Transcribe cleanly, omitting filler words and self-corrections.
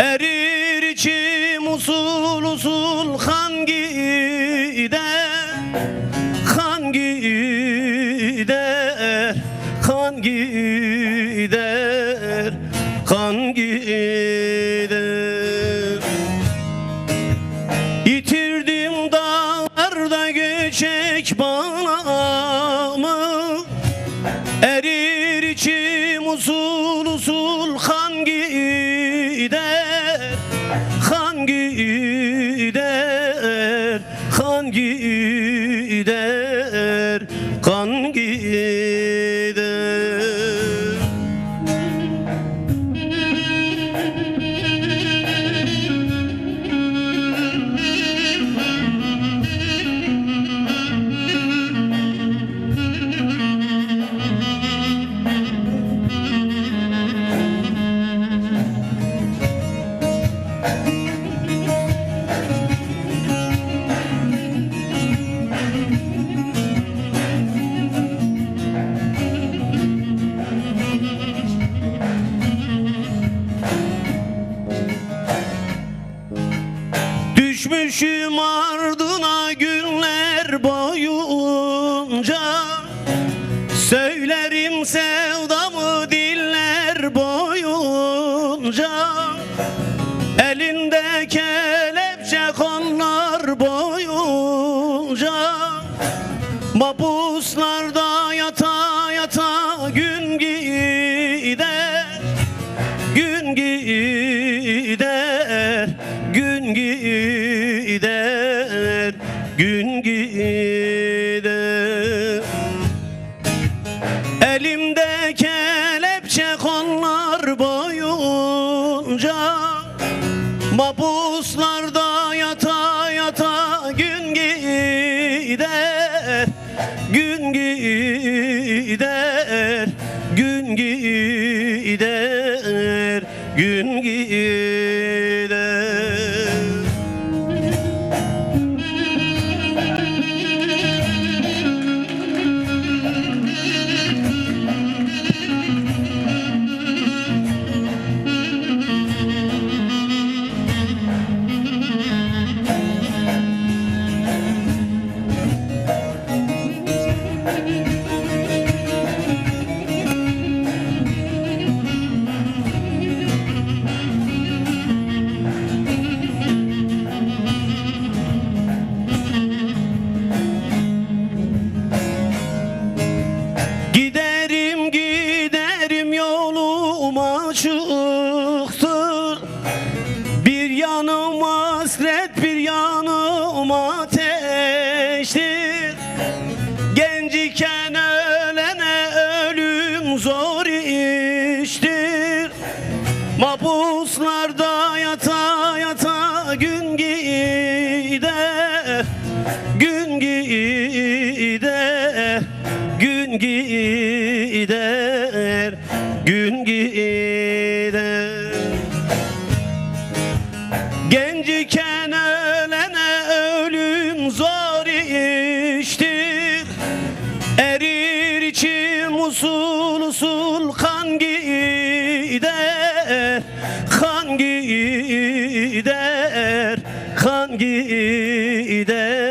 erir içim usul usul kan gider, kan gider, kan gider, kan gider. Yitirdim dağlarda göçek bağlamı, erir içim usul usul kan gider, kan gider, kan gider, kan gider. Düşmüşüm ardına günler boyunca, söylerim sevdamı diller boyunca. Elinde kelepçe kollar boyunca, mahpuslarda yata yata gün gider, gün gider, gün gider, gün gider. Elimde kelepçe kollar boyunca, mahpuslarda yata yata gün gider, gün gider, gün gider, gün gider. Giderim giderim yolum açıktır, bir yanım hasret bir yanım ateştir. Genç iken ölene ölüm zor iştir, mahpuslarda yata yata gün gider, gün gider, gün gider, gün gider. Genç iken ölene ölüm zor iştir, erir içim usul usul kan gider, kan gider, kan gider,